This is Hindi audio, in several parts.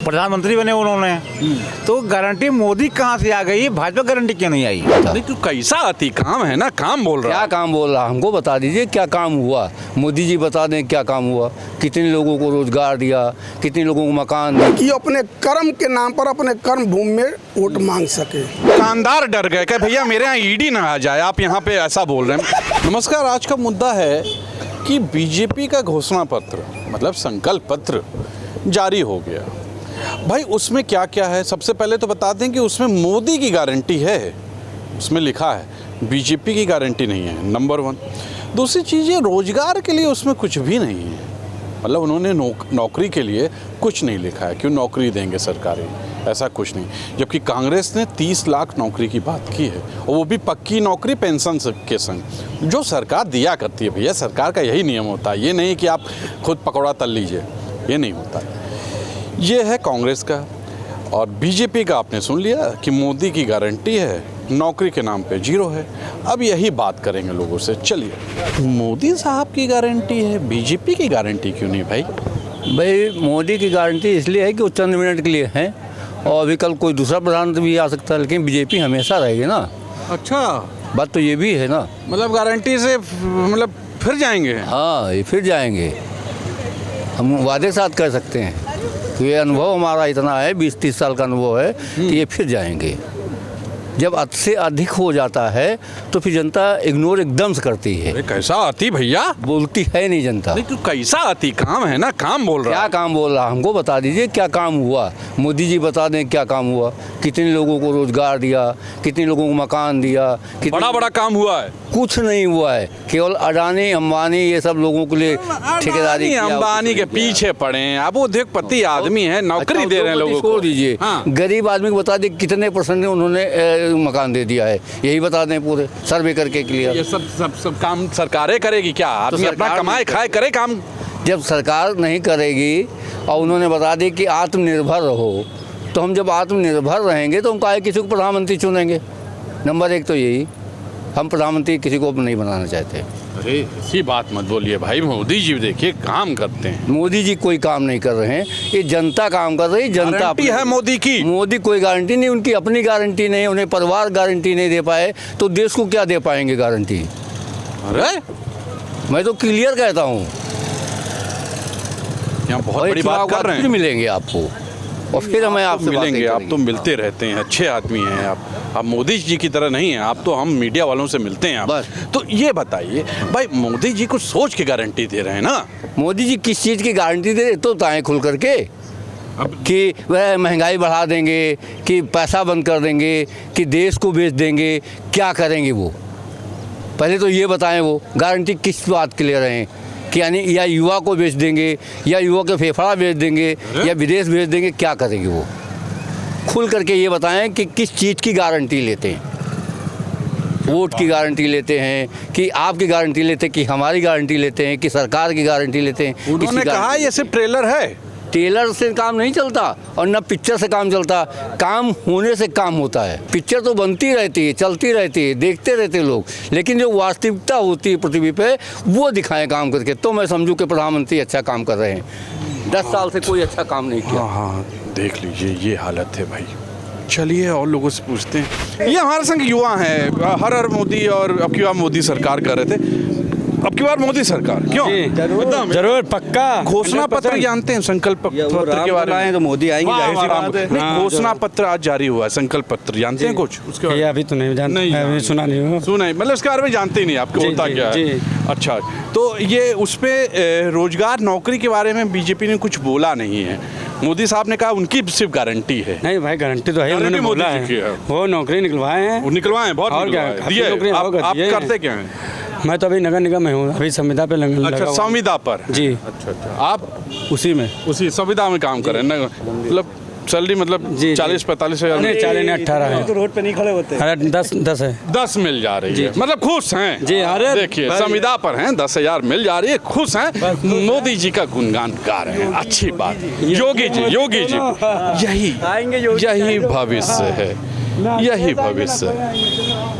प्रधानमंत्री बने उन्होंने, तो गारंटी मोदी कहाँ से आ गई, भाजपा गारंटी क्यों नहीं आई? नहीं तो कैसा अति काम है ना, काम बोल रहा क्या काम बोल रहा, हमको बता दीजिए क्या काम हुआ। मोदी जी बता दें क्या काम हुआ, कितने लोगों को रोजगार दिया, कितने लोगों को मकान दिया। कि अपने कर्म के नाम पर अपने कर्म भूमि में वोट मांग सके। दुकानदार डर गए कि भैया मेरे यहाँ ईडी ना आ जाए, आप यहाँ पे ऐसा बोल रहे हैं। नमस्कार, आज का मुद्दा है कि बीजेपी का घोषणा पत्र मतलब संकल्प पत्र जारी हो गया। भाई उसमें क्या क्या है, सबसे पहले तो बता दें कि उसमें मोदी की गारंटी है, उसमें लिखा है, बीजेपी की गारंटी नहीं है, नंबर 1। दूसरी चीज़ ये रोजगार के लिए उसमें कुछ भी नहीं है, मतलब उन्होंने नौकरी के लिए कुछ नहीं लिखा है, क्यों नौकरी देंगे सरकारी, ऐसा कुछ नहीं। जबकि कांग्रेस ने 30 लाख नौकरी की बात की है, और वो भी पक्की नौकरी पेंशन के संग, जो सरकार दिया करती है। भैया सरकार का यही नियम होता है, ये नहीं कि आप खुद पकौड़ा तल लीजिए, ये नहीं होता। ये है कांग्रेस का। और बीजेपी का आपने सुन लिया कि मोदी की गारंटी है, नौकरी के नाम पे 0 है। अब यही बात करेंगे लोगों से। चलिए, मोदी साहब की गारंटी है, बीजेपी की गारंटी क्यों नहीं भाई? भाई मोदी की गारंटी इसलिए है कि वो चंद मिनट के लिए है, और अभी कल कोई दूसरा प्रधानमंत्री भी आ सकता है, लेकिन बीजेपी हमेशा रहेगी ना। अच्छा, बात तो ये भी है ना, मतलब गारंटी से मतलब फिर जाएंगे? हाँ, ये फिर जाएंगे, हम वादे के साथ कह सकते हैं कि ये अनुभव हमारा इतना है, 20-30 साल का अनुभव है कि ये फिर जाएंगे। जब अति से अधिक हो जाता है तो फिर जनता इग्नोर एकदम से करती है। अरे कैसा अति भैया, बोलती है नहीं जनता। नहीं तो कैसा अति काम है ना, काम बोल रहा क्या है। काम बोल रहा, हमको बता दीजिए क्या काम हुआ। मोदी जी बता दें क्या काम हुआ, कितने लोगों को रोजगार दिया, कितने लोगों को मकान दिया, बड़ा बड़ा काम हुआ है? कुछ नहीं हुआ है, केवल अडानी अंबानी ये सब लोगों के लिए ठेकेदारी किया। अंबानी के पीछे पड़े हैं, अब उद्योगपति आदमी है, नौकरी दे रहे हैं लोगों को। छोड़ दीजिए, हाँ। गरीब आदमी को बता दें कितने % उन्होंने मकान दे दिया है, यही बता दें पूरे सर्वे करके क्लियर। ये सब काम सरकारें करेगी क्या? आदमी अपना कमाए खाए करे काम। जब सरकार नहीं करेगी और उन्होंने बता दी कि आत्मनिर्भर रहो, तो हम जब आत्मनिर्भर रहेंगे तो हम काहे किसी को प्रधानमंत्री चुनेंगे? नंबर 1 तो यही, हम प्रधानमंत्री किसी को नहीं बनाना चाहते। अरे ऐसी बात मत बोलिए भाई, मोदी जी देखिए काम करते हैं। मोदी जी कोई काम नहीं कर रहे हैं, ये जनता काम कर रही है। जनता गारंटी है मोदी की। मोदी कोई गारंटी नहीं, उनकी अपनी गारंटी नहीं, उन्हें परिवार गारंटी नहीं दे पाए तो देश को क्या दे पाएंगे गारंटी? अरे मैं तो क्लियर कहता हूँ, यहाँ बहुत बड़ी बात कर रहे हैं। मिलेंगे आपको, और फिर हमें आपसे मिलेंगे। आप तो मिलते रहते हैं, अच्छे आदमी हैं आप मोदी जी की तरह नहीं हैं, आप तो हम मीडिया वालों से मिलते हैं आप। तो ये बताइए भाई, मोदी जी को सोच के गारंटी दे रहे हैं ना? मोदी जी किस चीज़ की गारंटी दे रहे तो बताएं खुल करके, कि वह महंगाई बढ़ा देंगे, कि पैसा बंद कर देंगे, कि देश को बेच देंगे, क्या करेंगे वो? पहले तो ये बताएं, वो गारंटी किस बात के ले रहे हैं, कि यानी या युवा को बेच देंगे, या युवा के फेफड़ा बेच देंगे, या विदेश भेज देंगे, क्या करेंगे वो? खुल करके ये बताएं कि किस चीज़ की गारंटी लेते हैं। वोट की गारंटी लेते हैं, कि आपकी गारंटी लेते हैं, कि हमारी गारंटी लेते हैं, कि सरकार की गारंटी लेते हैं? उन्होंने कहा ये सिर्फ ट्रेलर है। ट्रेलर से काम नहीं चलता, और न पिक्चर से काम चलता, काम होने से काम होता है। पिक्चर तो बनती रहती है, चलती रहती है, देखते रहते लोग, लेकिन जो वास्तविकता होती है पृथ्वी पे, वो दिखाएं काम करके, तो मैं समझूं कि प्रधानमंत्री अच्छा काम कर रहे हैं। 10 साल से कोई अच्छा काम नहीं किया। हाँ, देख लीजिए ये हालत है भाई। चलिए और लोगों से पूछते हैं। ये हमारे संग युवा हैं, हर हर मोदी, और अब की बार मोदी सरकार कर रहे थे, अब की बार मोदी सरकार क्यों? जरूर पक्का। घोषणा पत्र जानते हैं, संकल्प पत्र के बारे में? तो मोदी आएंगे, जाहिर सी बात है। नहीं, घोषणा पत्र आज जारी हुआ है, संकल्प पत्र जानते हैं कुछ उसके बारे ये अभी तो नहीं जानते, अभी सुना नहीं हूँ। सुना है, मतलब इसके बारे में जानते ही नहीं, आपको होता क्या है? अच्छा, तो ये उस पे रोजगार नौकरी के बारे में बीजेपी ने कुछ बोला नहीं है। मोदी साहब ने कहा उनकी सिर्फ गारंटी है। नहीं भाई, गारंटी तो है, उन्होंने बोला है, वो नौकरी निकलवाए हैं। वो निकलवाए हैं, बहुत और क्या दिए। आप करते क्या हैं? मैं तो अभी नगर निगम में हूँ, अभी संविदा पे लगा। अच्छा, संविदा पर जी। अच्छा, आप उसी में, उसी संविदा में काम कर रहे हैं, मतलब सैलरी मतलब 40-45 हज़ार? नहीं, 40-18 है। तो रोड पे नहीं खड़े होते। अरे 10 है। 10 मिल जा रही है, मतलब खुश हैं जी। अरे देखिए, संविदा पर हैं, 10,000 मिल जा रही है, खुश हैं, मोदी जी का गुणगान गा रहे हैं, अच्छी बात। योगी जी, योगी जी, यही भविष्य है, यही भविष्य है।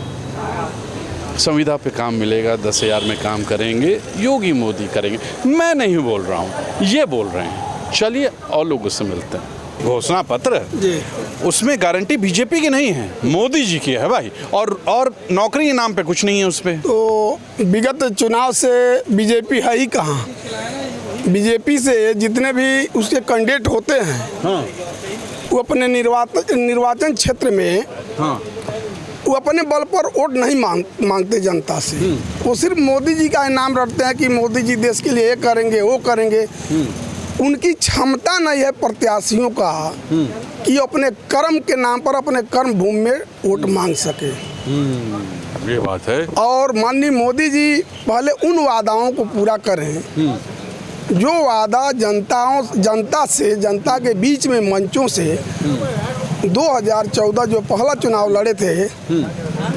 संविदा पे काम मिलेगा, 10,000 में काम करेंगे, योगी मोदी करेंगे। मैं नहीं बोल रहा हूँ, ये बोल रहे हैं। चलिए और लोगों से मिलते हैं। घोषणा पत्र जी। उसमें गारंटी बीजेपी की नहीं है, मोदी जी की है भाई। और नौकरी के नाम पे कुछ नहीं है उस पे। तो विगत चुनाव से बीजेपी है ही कहाँ। बीजेपी से जितने भी उसके कैंडिडेट होते हैं हाँ वो अपने निर्वाचन क्षेत्र में हाँ वो अपने बल पर वोट नहीं मांगते जनता से। वो सिर्फ मोदी जी का इनाम रखते हैं कि मोदी जी देश के लिए ये करेंगे वो करेंगे। उनकी क्षमता नहीं है प्रत्याशियों का कि अपने कर्म के नाम पर अपने कर्म भूमि में वोट मांग सके। ये बात है। और माननीय मोदी जी पहले उन वादाओं को पूरा करें जो वादा जनता से, जनता के बीच में मंचों से 2014 जो पहला चुनाव लड़े थे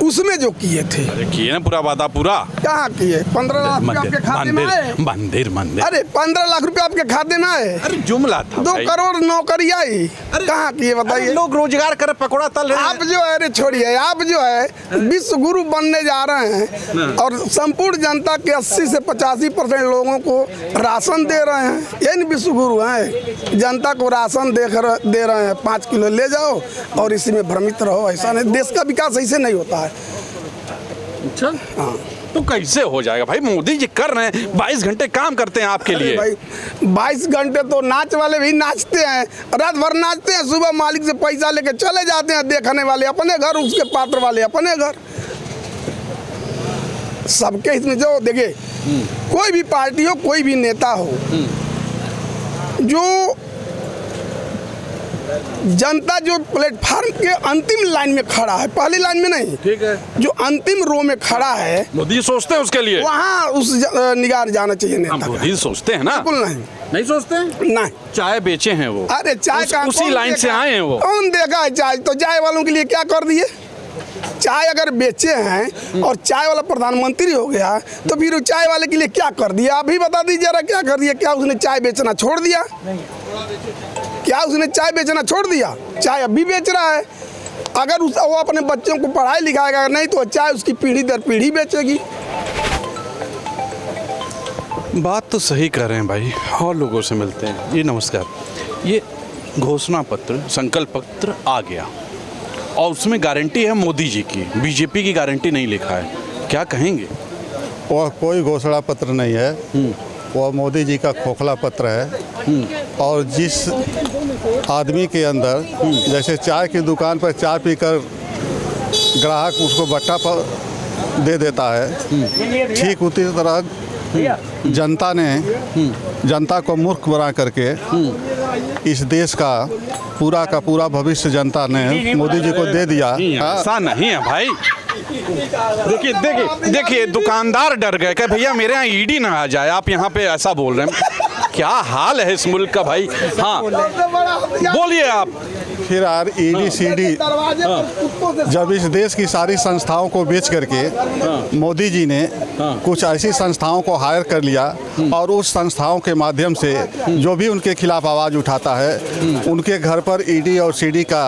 उसमें जो किए थे। अरे किए ना पूरा वादा पूरा। कहाँ किए? 15 लाख रुपए आपके खाते में आए। मंदिर अरे 15 लाख रुपए आपके खाते में आए। अरे जुमला था 2 भाई। करोड़ नौकरी आई। कहाँ किए बताइए? लोग रोजगार करे, पकौड़ा तल रहे हैं। आप जो है, अरे छोड़िए, आप जो है विश्व गुरु बनने जा रहे हैं और संपूर्ण जनता के 80 से 85% लोगों को राशन दे रहे हैं। ये नहीं विश्व गुरु हैं, जनता को राशन दे रहे हैं। 5 किलो ले जाओ और इसी में भ्रमित रहो। ऐसा नहीं, देश का विकास ऐसे नहीं होता है। अच्छा हाँ, तो कैसे हो जाएगा भाई? मोदी जी कर रहे हैं, 22 घंटे काम करते हैं आपके लिए भाई। 22 घंटे तो नाच वाले भी नाचते हैं, रात भर नाचते हैं, सुबह मालिक से पैसा लेके चले जाते हैं। देखने वाले अपने घर, उसके पात्र वाले अपने घर। सबके हित में जो देखिए, कोई भी पार्टी हो, कोई भी नेता हो, जो जनता जो प्लेटफार्म के अंतिम लाइन में खड़ा है, पहली लाइन में नहीं, ठीक है, जो अंतिम रो में खड़ा है, मोदी सोचते हैं उसके लिए वहाँ उस निगाह जाना चाहिए नेता का। मोदी सोचते हैं ना? बिल्कुल नहीं, नहीं सोचते हैं। नहीं। चाय बेचे हैं वो। अरे चाय का उसी लाइन से आए हैं वो। कौन देखा है चाय? तो चाय वालों के लिए क्या कर दिए? चाय अगर बेचे हैं और चाय वाला प्रधानमंत्री हो गया तो फिर चाय वाले के लिए क्या कर दिया? आप ही बता दीजिए जरा, क्या कर दिया? क्या उसने चाय बेचना छोड़ दिया? क्या उसने चाय बेचना छोड़ दिया? चाय अभी बेच रहा है। अगर वो अपने बच्चों को पढ़ाई लिखाएगा नहीं तो चाय उसकी पीढ़ी दर पीढ़ी बेचेगी। बात तो सही कर रहे हैं भाई। और लोगों से मिलते हैं। ये नमस्कार, ये घोषणा पत्र, संकल्प पत्र आ गया और उसमें गारंटी है मोदी जी की, बीजेपी की गारंटी नहीं लिखा है, क्या कहेंगे? वह कोई घोषणा पत्र नहीं है, वह मोदी जी का खोखला पत्र है। और जिस आदमी के अंदर, जैसे चाय की दुकान पर चाय पीकर ग्राहक उसको बट्टा पर दे देता है, ठीक उसी तरह जनता को मूर्ख बना करके इस देश का पूरा भविष्य जनता ने मोदी जी को दे दिया। ऐसा नहीं है भाई। देखिए दुकानदार डर गए कि भैया मेरे यहाँ ईडी ना आ जाए, आप यहाँ पे ऐसा बोल रहे हैं। क्या हाल है इस मुल्क का भाई? हाँ बोलिए आप। फिर यार ईडी सीडी जब इस देश की सारी संस्थाओं को बेच करके मोदी जी ने कुछ ऐसी संस्थाओं को हायर कर लिया और उस संस्थाओं के माध्यम से जो भी उनके खिलाफ आवाज उठाता है उनके घर पर ईडी और सीडी का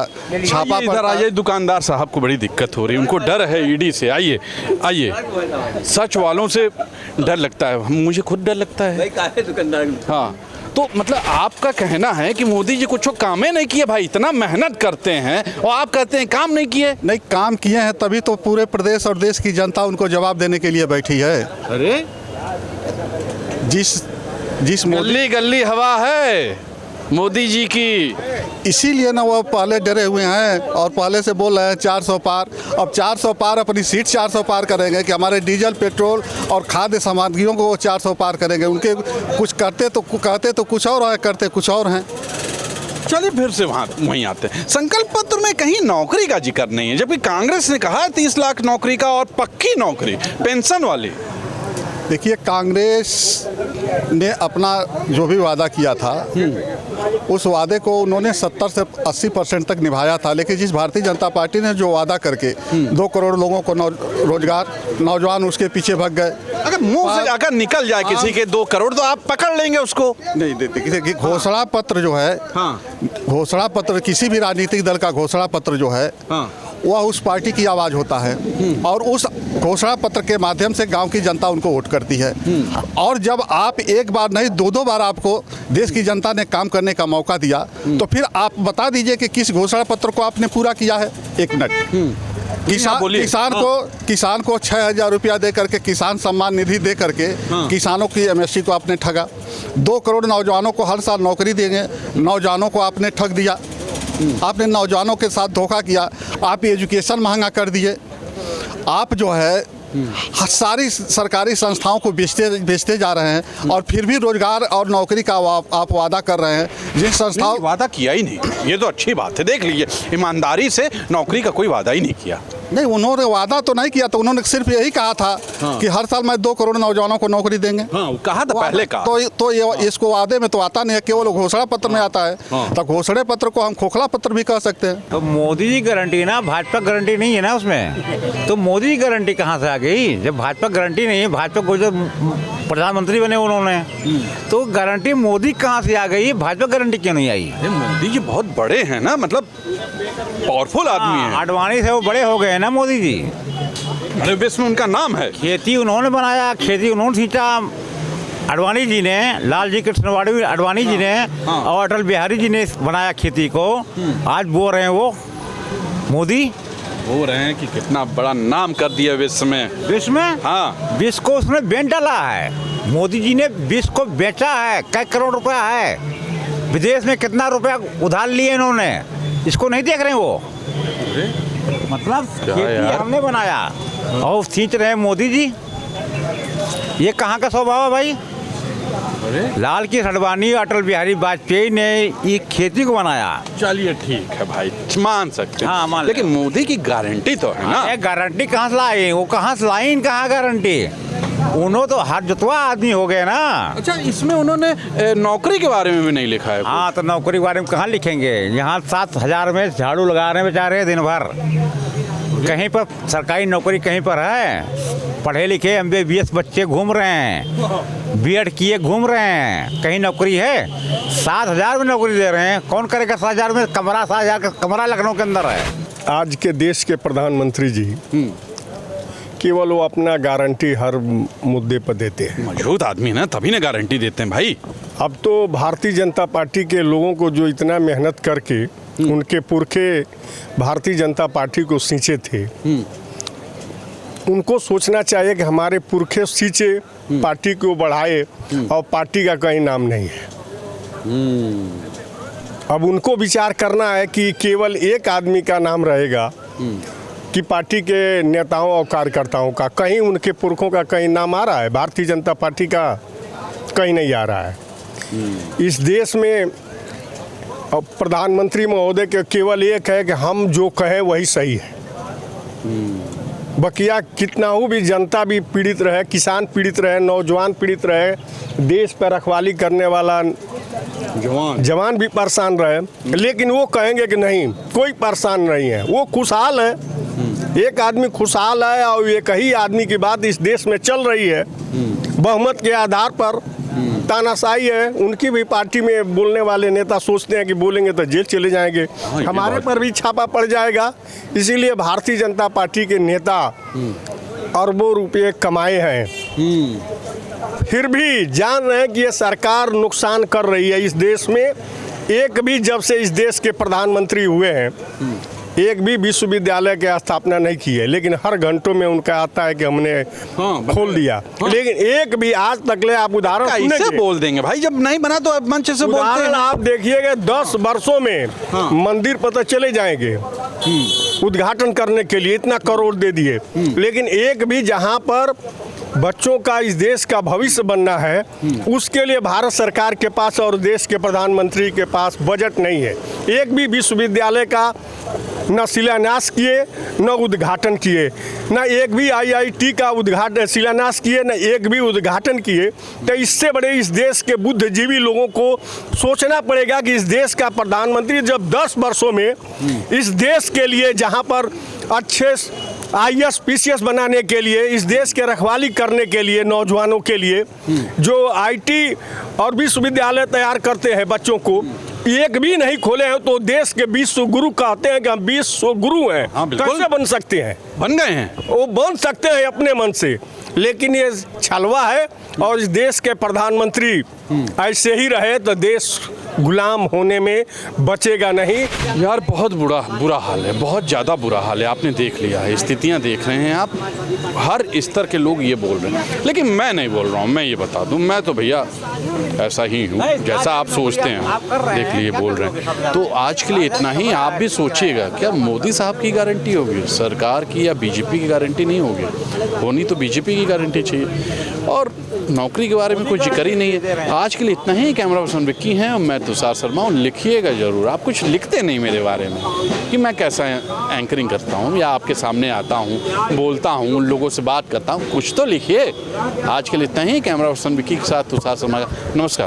छापा इधर आइए। दुकानदार साहब को बड़ी दिक्कत हो रही है, उनको डर है ईडी से। आइए आइए, सच वालों से डर लगता है, मुझे खुद डर लगता है। हाँ, तो मतलब आपका कहना है कि मोदी जी कुछ काम नहीं किए भाई, इतना मेहनत करते हैं और आप कहते हैं काम नहीं किए? नहीं, काम किए हैं, तभी तो पूरे प्रदेश और देश की जनता उनको जवाब देने के लिए बैठी है। अरे जिस गली गली हवा है मोदी जी की, इसीलिए ना वो पहले डरे हुए हैं और पहले से बोल रहे हैं 400 पार। अब 400 पार अपनी सीट 400 पार करेंगे कि हमारे डीजल पेट्रोल और खाद्य सामग्रियों को वो 400 पार करेंगे? उनके कुछ कहते तो कुछ और है, करते कुछ और हैं। चलिए फिर से वहीं आते हैं। संकल्प पत्र में कहीं नौकरी का जिक्र नहीं है, जबकि कांग्रेस ने कहा 30 लाख नौकरी का और पक्की नौकरी पेंशन वाली। देखिए, कांग्रेस ने अपना जो भी वादा किया था उस वादे को उन्होंने 70 से 80% तक निभाया था, लेकिन जिस भारतीय जनता पार्टी ने जो वादा करके 2 करोड़ लोगों को रोजगार, नौजवान उसके पीछे भाग गए। अगर मुंह से अगर निकल जाए किसी के 2 करोड़ तो आप पकड़ लेंगे उसको? नहीं देखिए, घोषणा पत्र जो है, घोषणा पत्र किसी भी राजनीतिक दल का घोषणा पत्र जो है वह उस पार्टी की आवाज़ होता है और उस घोषणा पत्र के माध्यम से गांव की जनता उनको वोट करती है। और जब आप एक बार नहीं दो बार आपको देश की जनता ने काम करने का मौका दिया तो फिर आप बता दीजिए कि किस घोषणा पत्र को आपने पूरा किया है। एक मिनट, किसान को 6,000 रुपया दे करके किसान सम्मान निधि दे करके किसानों की एमएसपी को आपने ठगा। 2 करोड़ नौजवानों को हर साल नौकरी देंगे, नौजवानों को आपने ठग दिया। आपने नौजवानों के साथ धोखा किया। आप एजुकेशन महंगा कर दिए। आप जो है सारी सरकारी संस्थाओं को बेचते जा रहे हैं और फिर भी रोजगार और नौकरी का आप वादा कर रहे हैं। जिन संस्थाओं वादा किया ही नहीं, ये तो अच्छी बात है। देख लीजिए, ईमानदारी से नौकरी का कोई वादा ही नहीं किया। नहीं, उन्होंने वादा तो नहीं किया, तो उन्होंने सिर्फ यही कहा था कि हर साल मैं 2 करोड़ नौजवानों को नौकरी देंगे। कहा था पहले का। तो ये इसको वादे में तो आता नहीं है, केवल घोषणा पत्र में आता है। तो घोषणा पत्र को हम खोखला पत्र भी कह सकते हैं। तो मोदी जी गारंटी ना, भाजपा गारंटी नहीं है ना उसमें। तो मोदी जी गारंटी कहाँ से आ गई जब भाजपा गारंटी नहीं है? भाजपा को जो प्रधानमंत्री बने उन्होंने, तो गारंटी मोदी कहाँ से आ गई? भाजपा गारंटी क्यों नहीं आई? मोदी जी बहुत बड़े हैं ना, मतलब पावरफुल आदमी है। आडवाणी से वो बड़े हो गए ना मोदी जी। अरे विश्व में उनका नाम है। खेती उन्होंने बनाया, खेती उन्होंने सींचा, आडवाणी जी ने, लालजी कृष्णवाड़ी आडवाणी जी ने और अटल बिहारी जी ने बनाया खेती को। आज बोल रहे हैं वो मोदी बोल रहे हैं कि कितना बड़ा नाम कर दिया विश्व में। विश्व में? हाँ, विश्व को उसने बेच डाला है। मोदी जी ने विश्व को बेचा है। कई करोड़ रुपया है। विदेश में कितना रुपया उधार लिए इन्होंने, इसको नहीं देख रहे वो। मतलब खेती हमने बनाया और सींच रहे हैं मोदी जी। ये कहाँ का स्वभाव है भाई? लाल की अडवाणी अटल बिहारी वाजपेयी ने ये खेती को बनाया। चलिए ठीक है भाई, मान सकते हैं। हाँ, मान लेकिन मोदी की गारंटी तो है ना। गारंटी कहाँ से लाई? वो कहाँ से लाई? कहाँ गारंटी? उन्होंने तो हाथ जुतवा आदमी हो गए ना। अच्छा, इसमें उन्होंने नौकरी के बारे में भी नहीं लिखा है। हाँ, तो नौकरी के बारे में कहाँ लिखेंगे? यहाँ 7,000 में झाड़ू लगा रहे हैं बेचारे दिन भर। कहीं पर सरकारी नौकरी कहीं पर है? पढ़े लिखे MBBS बच्चे घूम रहे हैं, B.Ed किए घूम रहे हैं, कहीं नौकरी है? 7,000 में नौकरी दे रहे हैं। कौन करेगा 7,000 में? कमरा 7,000 का कमरा लखनऊ के अंदर है। आज के देश के प्रधानमंत्री जी केवल वो अपना गारंटी हर मुद्दे पर देते हैं। मजबूत आदमी ना, तभी ना गारंटी देते हैं भाई। अब तो भारतीय जनता पार्टी के लोगों को जो इतना मेहनत करके उनके पुरखे भारतीय जनता पार्टी को सींचे थे, उनको सोचना चाहिए कि हमारे पुरखे सींचे, पार्टी को बढ़ाए और पार्टी का कहीं नाम नहीं है। अब उनको विचार करना है कि केवल एक आदमी का नाम रहेगा कि पार्टी के नेताओं और कार्यकर्ताओं का। कहीं उनके पुरखों का कहीं नाम आ रहा है? भारतीय जनता पार्टी का कहीं नहीं आ रहा है। इस देश में प्रधानमंत्री महोदय के केवल एक है कि हम जो कहें वही सही है। बकिया कितना हो भी जनता भी पीड़ित रहे, किसान पीड़ित रहे, नौजवान पीड़ित रहे, देश पर रखवाली करने वाला जवान भी परेशान रहे, लेकिन वो कहेंगे कि नहीं, कोई परेशान नहीं है, वो खुशहाल है। एक आदमी खुशहाल है और एक ही आदमी की बात इस देश में चल रही है। बहुमत के आधार पर तानाशाही है। उनकी भी पार्टी में बोलने वाले नेता सोचते हैं कि बोलेंगे तो जेल चले जाएंगे, हमारे पर भी छापा पड़ जाएगा। इसीलिए भारतीय जनता पार्टी के नेता अरबों रुपये कमाए हैं, फिर भी जान रहे हैं कि ये सरकार नुकसान कर रही है इस देश में। एक भी जब से इस देश के प्रधानमंत्री हुए हैं, एक भी विश्वविद्यालय की स्थापना नहीं की है, लेकिन हर घंटों में उनका आता है कि हमने खोल दिया। लेकिन एक भी आज तक ले आप उदाहरण कैसे बोल देंगे भाई? जब नहीं बना तो अब मंच से बोलते हैं। आप देखिएगा 10 वर्षों में मंदिर पता चले जाएंगे उद्घाटन करने के लिए, इतना करोड़ दे दिए, लेकिन एक भी जहां पर बच्चों का इस देश का भविष्य बनना है उसके लिए भारत सरकार के पास और देश के प्रधानमंत्री के पास बजट नहीं है। एक भी विश्वविद्यालय का न शिलान्यास किए, न उद्घाटन किए, न एक भी IIT का उद्घाटन शिलान्यास किए, न एक भी उद्घाटन किए। तो इससे बड़े इस देश के बुद्धिजीवी लोगों को सोचना पड़ेगा कि इस देश का प्रधानमंत्री जब 10 वर्षों में इस देश के लिए, जहां पर अच्छे IAS PCS बनाने के लिए, इस देश के रखवाली करने के लिए, नौजवानों के लिए जो IT और विश्वविद्यालय तैयार करते हैं बच्चों को, एक भी नहीं खोले हैं तो देश के 20 गुरु कहते हैं कि हम 20 गुरु हैं। हाँ, बिल्कुल। कैसे बन सकते हैं? बन गए हैं। वो बन सकते हैं अपने मन से, लेकिन ये छलवा है। और इस देश के प्रधानमंत्री ऐसे ही रहे तो देश गुलाम होने में बचेगा नहीं। यार बहुत बुरा हाल है, बहुत ज़्यादा बुरा हाल है। आपने देख लिया है, स्थितियां देख रहे हैं आप, हर स्तर के लोग ये बोल रहे हैं। लेकिन मैं नहीं बोल रहा हूँ, मैं ये बता दूँ, मैं तो भैया ऐसा ही हूँ जैसा आप सोचते हैं। देख लिए बोल रहे हैं, तो आज के लिए इतना ही। आप भी सोचिएगा, क्या मोदी साहब की गारंटी होगी, सरकार की या बीजेपी की गारंटी नहीं होगी? होनी तो बीजेपी की गारंटी चाहिए। और नौकरी के बारे में कोई जिक्र ही नहीं है। आज के लिए इतना ही। कैमरा पर्सन विक्की हैं और मैं तुषार शर्मा हूँ। लिखिएगा ज़रूर, आप कुछ लिखते नहीं मेरे बारे में कि मैं कैसा एंकरिंग करता हूँ या आपके सामने आता हूँ, बोलता हूँ, लोगों से बात करता हूँ, कुछ तो लिखिए। आज के लिए इतना ही। कैमरा पर्सन विक्की के साथ तुषार शर्मा का नमस्कार।